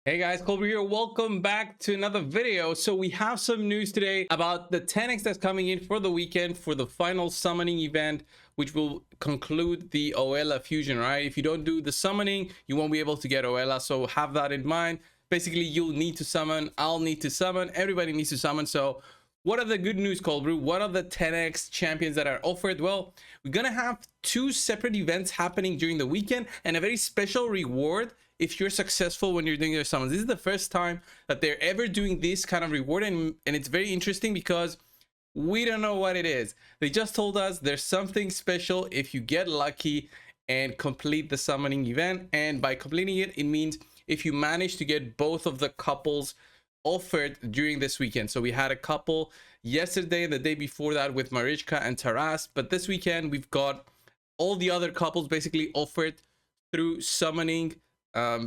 Hey guys, coldbrew here. Welcome back to another video. So we have some news today about the 10x that's coming in for the weekend for the final summoning event, which will conclude the Oela fusion, right? If you don't do the summoning, you won't be able to get Oela. So have that in mind. Basically, you'll need to summon, I'll need to summon, everybody needs to summon. So what are the good news, coldbrew? What are the 10x champions that are offered? Well, we're gonna have two separate events happening during the weekend and a very special reward if you're successful when you're doing your summons. This is the first time that they're ever doing this kind of reward, and it's very interesting because we don't know what it is. They just told us there's something special if you get lucky and complete the summoning event, and by completing it, it means if you manage to get both of the couples offered during this weekend. So we had a couple yesterday and the day before that with Marichka and Taras, but this weekend we've got all the other couples basically offered through summoning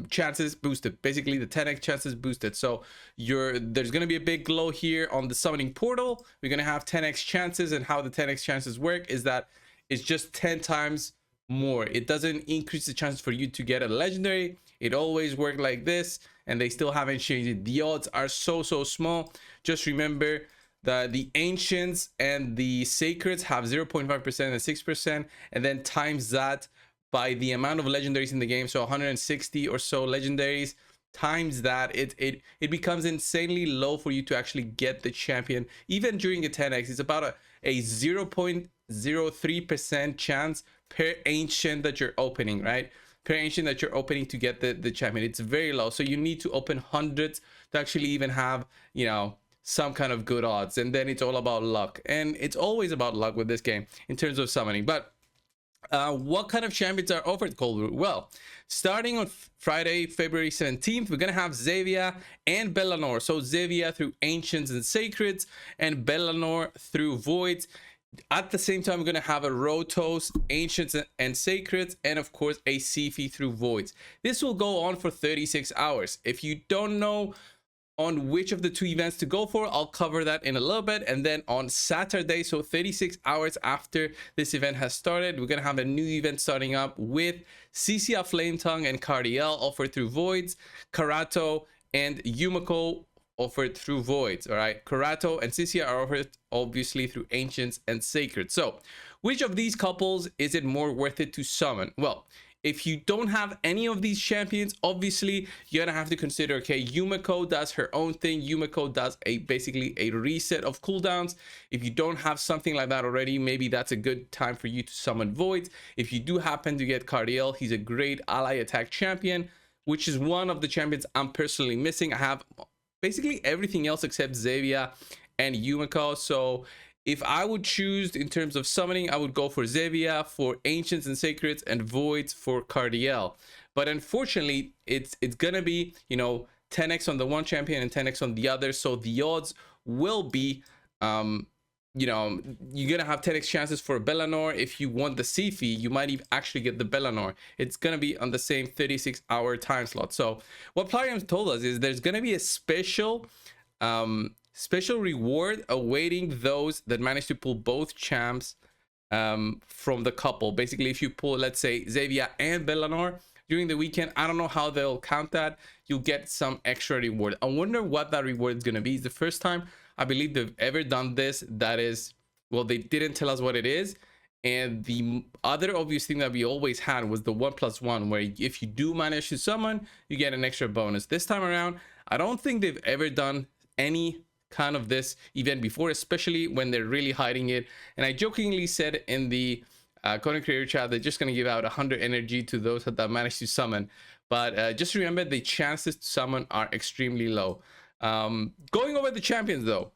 chances boosted, basically the 10x chances boosted. So there's going to be a big glow here on the summoning portal. We're going to have 10x chances, and how the 10x chances work is that it's just 10 times more. It doesn't increase the chances for you to get a legendary. It always worked like this, and they still haven't changed it. The odds are so small. Just remember that the ancients and the sacreds have 0.5% and 6%, and then times that by the amount of legendaries in the game, so 160 or so legendaries times that, it becomes insanely low for you to actually get the champion. Even during a 10x, it's about a 0.03% chance per ancient that you're opening, right? Per ancient that you're opening to get the champion. It's very low, so you need to open hundreds to actually even have, you know, some kind of good odds. And then it's all about luck, and it's always about luck with this game in terms of summoning. But what kind of champions are offered, coldbrew? Well, starting on Friday, February 17th, we're gonna have Zavia and Belanor. So Zavia through ancients and sacreds, and Belanor through voids. At the same time, we're gonna have a Rotos, ancients and sacreds, and of course a Siphi through voids. This will go on for 36 hours. If you don't know on which of the two events to go for, I'll cover that in a little bit. And then on Saturday, so 36 hours after this event has started, we're gonna have a new event starting up with Cesia, Flame Tongue, and Cardiel offered through voids, Karato and Yumiko offered through voids. All right, Karato and Cesia are offered obviously through ancients and sacred. So which of these couples is it more worth it to summon? Well, if you don't have any of these champions, obviously you're gonna have to consider, okay, Yumiko does her own thing. Yumiko does basically a reset of cooldowns. If you don't have something like that already, maybe that's a good time for you to summon voids. If you do happen to get Cardiel, he's a great ally attack champion, which is one of the champions I'm personally missing. I have basically everything else except Zavia and Yumiko. So if I would choose in terms of summoning, I would go for Zavia for ancients and sacreds, and voids for Cardiel. But unfortunately, it's gonna be, you know, 10x on the one champion and 10x on the other. So the odds will be, you know, you're gonna have 10x chances for Belanor. If you want the Siphi, you might even actually get the Belanor. It's gonna be on the same 36-hour time slot. So what Plarium told us is there's gonna be a special reward awaiting those that manage to pull both champs from the couple. Basically, if you pull, let's say, Zavia and Belanor during the weekend, I don't know how they'll count that, you'll get some extra reward. I wonder what that reward is going to be. It's the first time I believe they've ever done this. That is, well, they didn't tell us what it is. And the other obvious thing that we always had was the 1+1, where if you do manage to summon, you get an extra bonus. This time around, I don't think they've ever done any kind of this event before, especially when they're really hiding it. And I jokingly said in the content creator chat, they're just going to give out 100 energy to those that manage to summon. But just remember, the chances to summon are extremely low. Going over the champions though,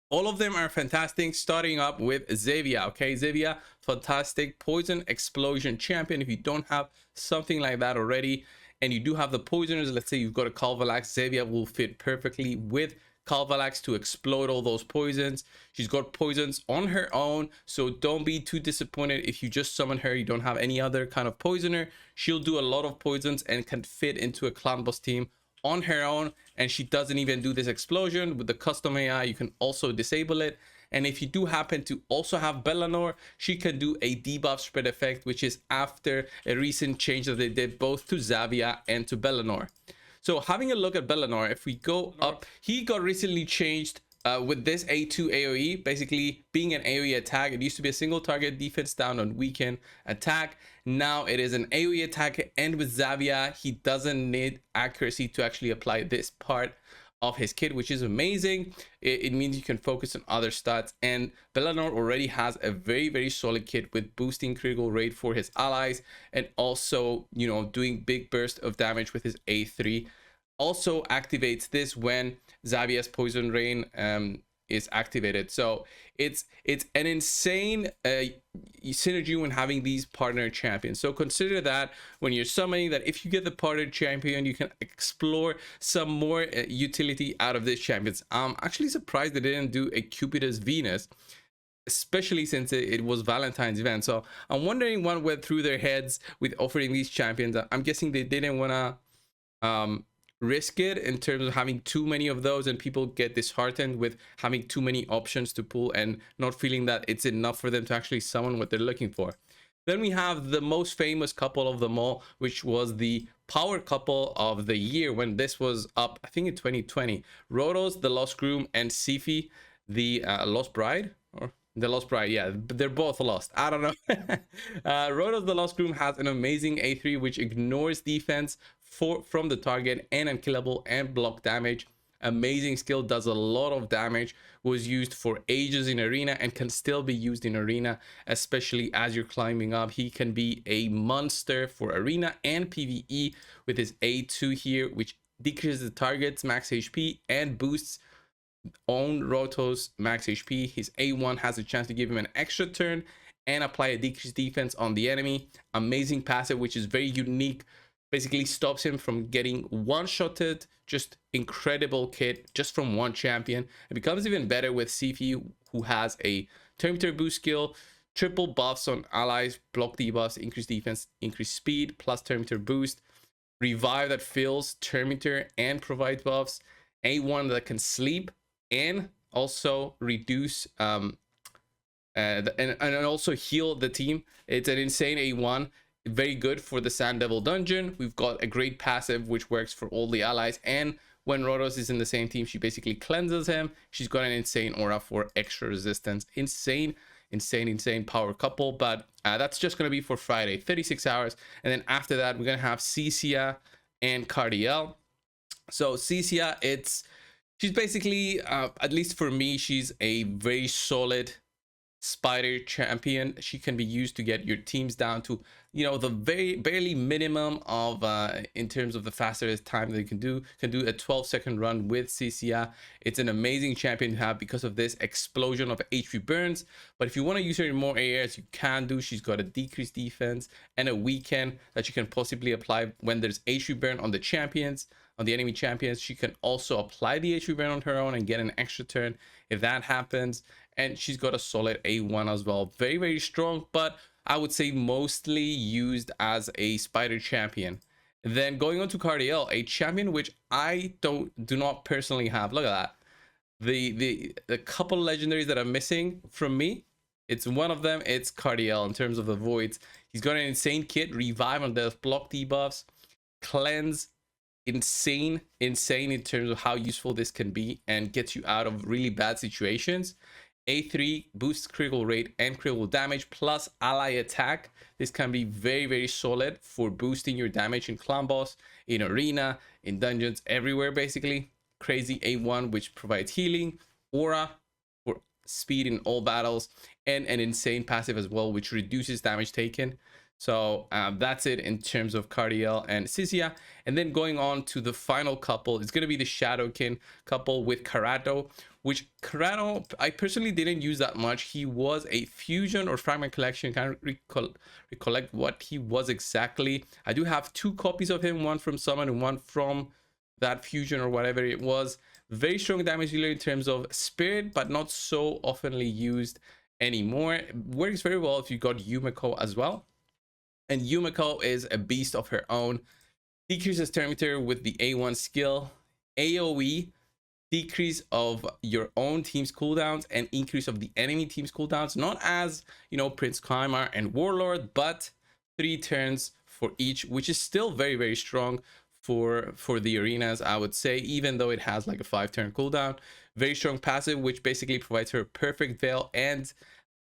all of them are fantastic, starting up with Zavia. Okay, Zavia, fantastic poison explosion champion. If you don't have something like that already, and you do have the poisoners, let's say you've got a Calvalax, Zavia will fit perfectly with Calvalax to explode all those poisons. She's got poisons on her own, so don't be too disappointed if you just summon her, you don't have any other kind of poisoner. She'll do a lot of poisons and can fit into a clan boss team on her own, and she doesn't even do this explosion. With the custom AI, you can also disable it. And if you do happen to also have Belanor, she can do a debuff spread effect, which is after a recent change that they did both to Zavia and to Belanor. So having a look at Belanor, if we go up, he got recently changed with this A2 AoE, basically being an AoE attack. It used to be a single target defense down on weekend attack. Now it is an AoE attack, and with Zavia, he doesn't need accuracy to actually apply this part of his kit, which is amazing. It means you can focus on other stats, and Belanor already has a very solid kit with boosting critical rate for his allies, and also, you know, doing big burst of damage with his A3. Also activates this when Zavia's Poison Rain is activated. So it's an insane synergy when having these partner champions. So consider that when you're summoning, that if you get the partner champion, you can explore some more utility out of this champions. I'm actually surprised they didn't do a Cupidus Venus, especially since it was Valentine's event. So I'm wondering what went through their heads with offering these champions. I'm guessing they didn't want to risk it in terms of having too many of those, and people get disheartened with having too many options to pull and not feeling that it's enough for them to actually summon what they're looking for. Then we have the most famous couple of them all, which was the power couple of the year when this was up, I think in 2020. Rotos, the Lost Groom, and Siphi, the Lost Bride, or the Lost Bride. Yeah, they're both lost. I don't know. Rotos, the Lost Groom, has an amazing A3 which ignores defense from the target and unkillable and block damage. Amazing skill, does a lot of damage, was used for ages in arena and can still be used in arena, especially as you're climbing up. He can be a monster for arena and PvE with his A2 here, which decreases the target's max HP and boosts own Rotos max HP. His A1 has a chance to give him an extra turn and apply a decreased defense on the enemy. Amazing passive, which is very unique, basically stops him from getting one-shotted. Just incredible kit just from one champion. It becomes even better with Siphi, who has a Terminator boost skill, triple buffs on allies, block debuffs, increased defense, increased speed, plus Terminator boost, revive that fills Terminator and provides buffs, A1 that can sleep and also reduce and also heal the team. It's an insane A1. Very good for the Sand Devil dungeon. We've got a great passive which works for all the allies, and when Rotos is in the same team, she basically cleanses him. She's got an insane aura for extra resistance. Insane power couple. But that's just gonna be for Friday, 36 hours, and then after that we're gonna have Cesia and Cardiel. So Cesia, she's basically at least for me, she's a very solid spider champion. She can be used to get your teams down to, you know, the barely minimum of in terms of the fastest time they can do a 12-second run with Cesia. It's an amazing champion to have because of this explosion of HP burns. But if you want to use her in more areas, you can do. She's got a decreased defense and a weekend that you can possibly apply when there's HP burn on the champions, on the enemy champions. She can also apply the HP burn on her own and get an extra turn if that happens. And she's got a solid A1 as well. Very strong, but I would say mostly used as a spider champion. Then going on to Cardiel, a champion which I do not personally have. Look at that. The couple legendaries that are missing from me, it's one of them. It's Cardiel in terms of the voids. He's got an insane kit, revive on death, block debuffs, cleanse. Insane in terms of how useful this can be and gets you out of really bad situations. A3 boosts critical rate and critical damage plus ally attack. This can be very solid for boosting your damage in clan boss, in arena, in dungeons, everywhere basically. Crazy A1 which provides healing, aura for speed in all battles, and an insane passive as well which reduces damage taken. So that's it in terms of Cardiel and Cesia. And then going on to the final couple, it's going to be the Shadowkin couple with Karato, which Karato I personally didn't use that much. He was a fusion or fragment collection. Can't recollect what he was exactly. I do have 2 copies of him, one from summon and one from that fusion or whatever it was. Very strong damage dealer in terms of spirit, but not so oftenly used anymore. It works very well if you got Yumiko as well. And Yumiko is a beast of her own. Decreases Terminator with the A1 skill. AoE, decrease of your own team's cooldowns and increase of the enemy team's cooldowns. Not as, you know, Prince Kaimar and Warlord, but 3 turns for each, which is still very strong for the arenas, I would say, even though it has like a 5-turn cooldown. Very strong passive, which basically provides her a perfect veil and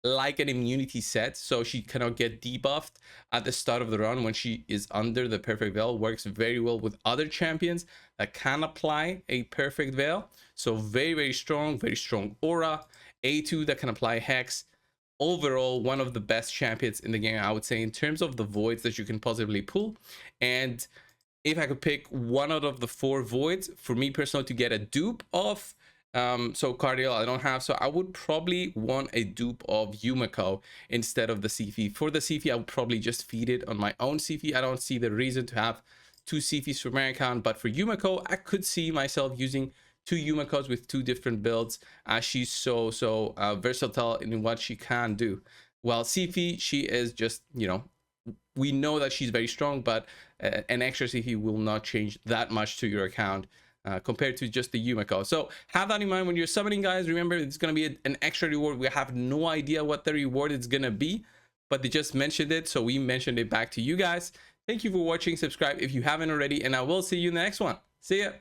like an immunity set, so she cannot get debuffed at the start of the run when she is under the perfect veil. Works very well with other champions that can apply a perfect veil. So very strong aura. A2 that can apply hex. Overall, one of the best champions in the game, I would say, in terms of the voids that you can possibly pull. And if I could pick one out of the 4 voids for me personally to get a dupe of, so Cardiel I don't have, so I would probably want a dupe of Yumiko instead of the Siphi. For the Siphi, I would probably just feed it on my own Siphi. I don't see the reason to have 2 Siphis for my account, but for Yumiko, I could see myself using 2 Yumikos with 2 different builds, as she's so versatile in what she can do. While Siphi, she is just, you know, we know that she's very strong, but an extra Siphi will not change that much to your account compared to just the Yumiko. So have that in mind when you're summoning, guys. Remember, it's going to be an extra reward. We have no idea what the reward is going to be, but they just mentioned it, so we mentioned it back to you guys. Thank you for watching. Subscribe if you haven't already, and I will see you in the next one. See ya.